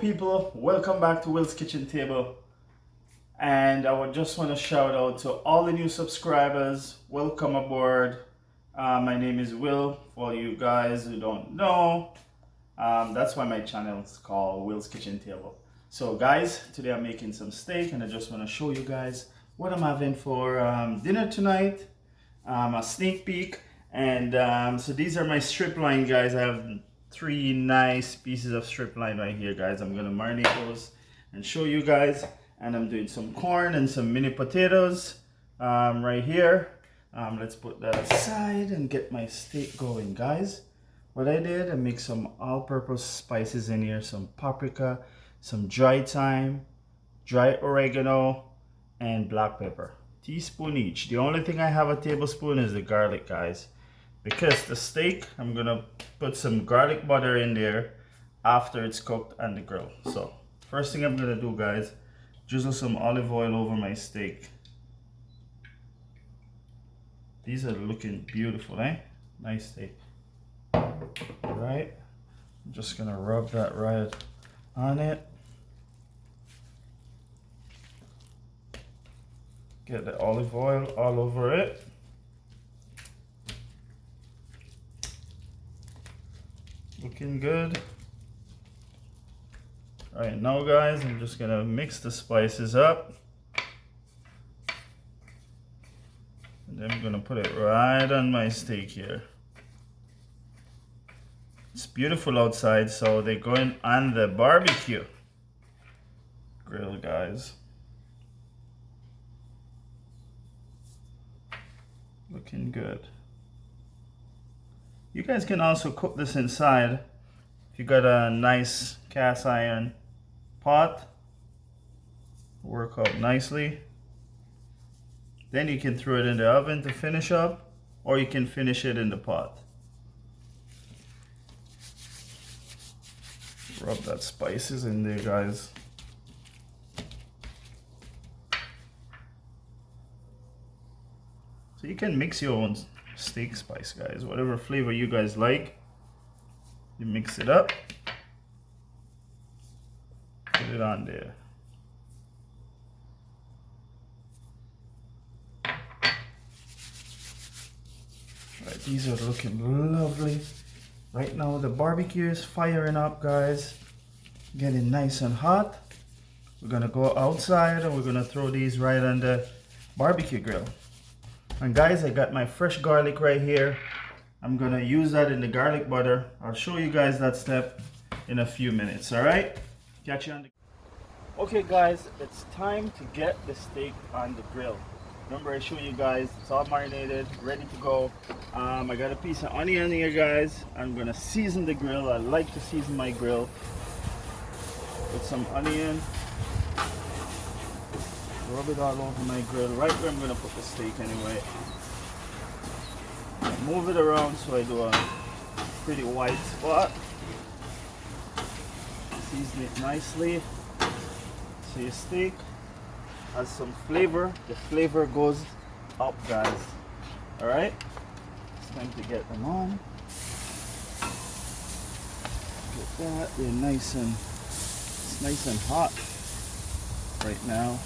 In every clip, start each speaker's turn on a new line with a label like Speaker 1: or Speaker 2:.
Speaker 1: people, welcome back to Will's Kitchen Table. And I would just want to shout out to all the new subscribers. Welcome aboard. My name is Will. For you guys who don't know, that's why my channel is called Will's Kitchen Table. So guys, today I'm making some steak and I just want to show you guys what I'm having for dinner tonight. A sneak peek. And so these are my strip line, guys. I have 3 nice pieces of strip line right here, guys. I'm gonna marinate those and show you guys. And I'm doing some corn and some mini potatoes right here. Let's put that aside and get my steak going, guys. What I did, I mixed some all-purpose spices in here, some paprika, some dry thyme, dry oregano, and black pepper. Teaspoon each. The only thing I have a tablespoon is the garlic, guys. Because the steak, I'm gonna put some garlic butter in there after it's cooked on the grill. So first thing I'm gonna do, guys, drizzle some olive oil over my steak. These are looking beautiful, eh? Nice steak. All right, I'm just gonna rub that right on it. Get the olive oil all over it. Looking good. All right, now guys, I'm just gonna mix the spices up. And then I'm gonna put it right on my steak here. It's beautiful outside, so they're going on the barbecue grill, guys. Looking good. You guys can also cook this inside. If you got a nice cast iron pot, work out nicely. Then you can throw it in the oven to finish up, or you can finish it in the pot. Rub that spices in there, guys. So you can mix your own steak spice, guys. Whatever flavor you guys like, you mix it up, put it on there. Right, these are looking lovely. Right now the barbecue is firing up, guys. Getting nice and hot. We're gonna go outside and we're gonna throw these right on the barbecue grill. And guys, I got my fresh garlic right here. I'm gonna use that in the garlic butter. I'll show you guys that step in a few minutes, all right? Catch you on the... Okay guys, it's time to get the steak on the grill. Remember I showed you guys, it's all marinated, ready to go. I got a piece of onion here, guys. I'm gonna season the grill. I like to season my grill with some onion. Rub it all over my grill, right where I'm gonna put the steak anyway. Move it around so I do a pretty white spot. Season it nicely so your steak has some flavor. The flavor goes up, guys. All right, it's time to get them on. Get that. They're nice and it's nice and hot right now.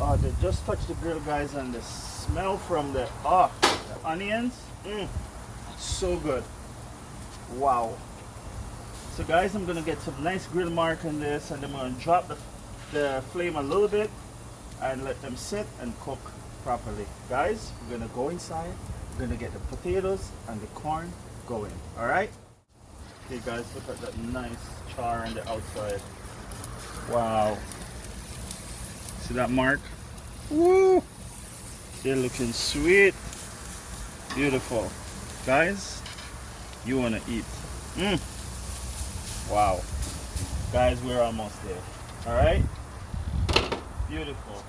Speaker 1: Oh, they just touched the grill, guys, and the smell from the onions, so good. Wow. So guys, I'm gonna get some nice grill mark on this, and I'm gonna drop the flame a little bit and let them sit and cook properly. Guys, we're gonna go inside. We're gonna get the potatoes and the corn going. All right. Okay, guys, look at that nice char on the outside. Wow. See that mark? Woo! They're looking sweet. Beautiful. Guys, you want to eat. Wow. Guys, we're almost there. All right? Beautiful.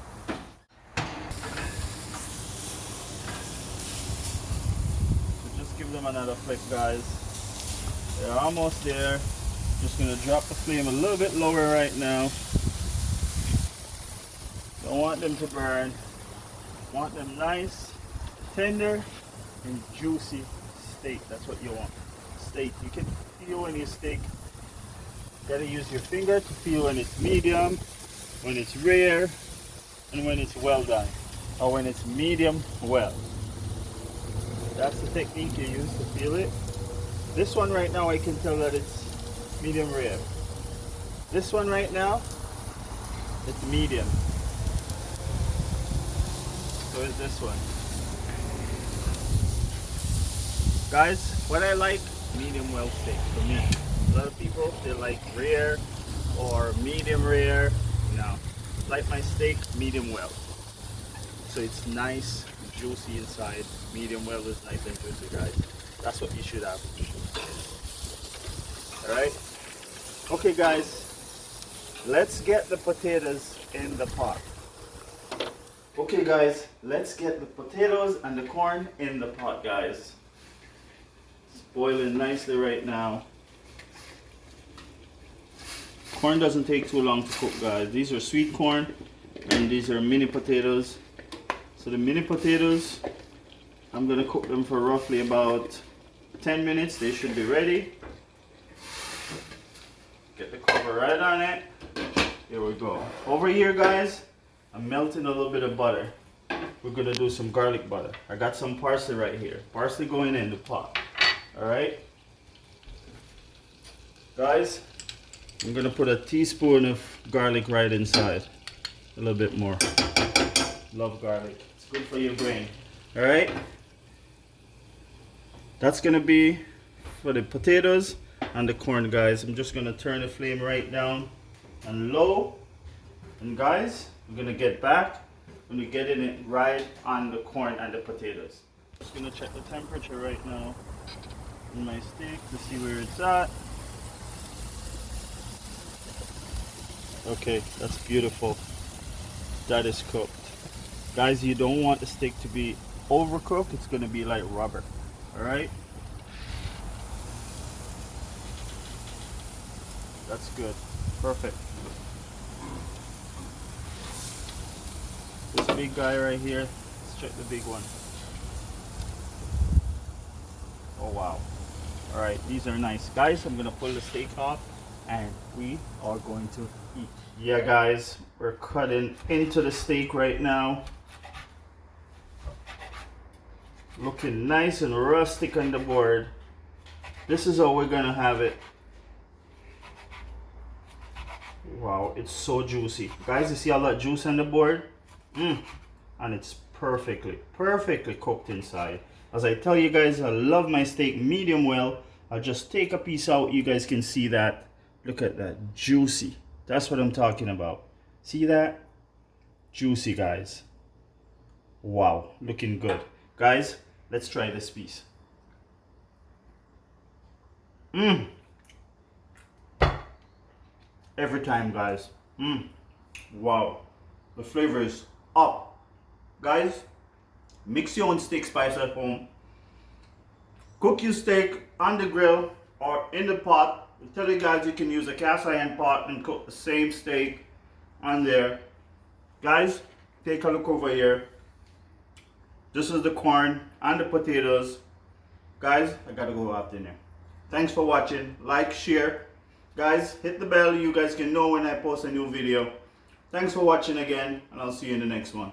Speaker 1: So just give them another flick, guys. They're almost there. Just going to drop the flame a little bit lower right now. Don't want them to burn. Want them nice, tender, and juicy steak. That's what you want. Steak. You can feel when your steak. Gotta use your finger to feel when it's medium, when it's rare, and when it's well done, or when it's medium well. That's the technique you use to feel it. This one right now, I can tell that it's medium rare. This one right now, it's medium. So is this one. Guys, what I like, medium well steak for me. A lot of people, they like rare or medium rare. No, like my steak, medium well. So it's nice, juicy inside. Medium well is nice and juicy, guys. That's what you should have. Alright? Okay, guys. Let's get the potatoes in the pot. Okay, guys. Let's get the potatoes and the corn in the pot, guys. It's boiling nicely right now. Corn doesn't take too long to cook, guys. These are sweet corn and these are mini potatoes. So the mini potatoes, I'm gonna cook them for roughly about 10 minutes. They should be ready. Get the cover right on it. Here we go. Over here, guys, I'm melting a little bit of butter. We're gonna do some garlic butter. I got some parsley right here. Parsley going in the pot. All right, guys. I'm gonna put a teaspoon of garlic right inside. A little bit more. Love garlic. It's good for your brain. All right. That's gonna be for the potatoes and the corn, guys. I'm just gonna turn the flame right down and low. And guys, I'm gonna get back when we get in it right on the corn and the potatoes. Just gonna check the temperature right now in my steak to see where it's at. Okay, that's beautiful. That is cooked. Guys, you don't want the steak to be overcooked. It's gonna be like rubber. Alright? That's good. Perfect. This big guy right here, let's check the big one. Oh wow. Alright, these are nice. Guys, I'm gonna pull the steak off and we are going to eat. Yeah, guys, we're cutting into the steak right now. Looking nice and rustic on the board. This is how we're gonna have it. Wow, it's so juicy. Guys, you see all that juice on the board? And it's perfectly cooked inside. As I tell you guys, I love my steak medium well. I'll just take a piece out. You guys can see that. Look at that, juicy. That's what I'm talking about. See that? Juicy, guys. Wow, looking good. Guys, let's try this piece. Every time, guys. Wow, the flavor is up. Guys, mix your own steak spice at home. Cook your steak on the grill or in the pot. I tell you guys, you can use a cast iron pot and cook the same steak on there. Guys, take a look over here. This is the corn and the potatoes. Guys, I gotta go out dinner. Thanks for watching. Like, share. Guys, hit the bell. You guys can know when I post a new video. Thanks for watching again, and I'll see you in the next one.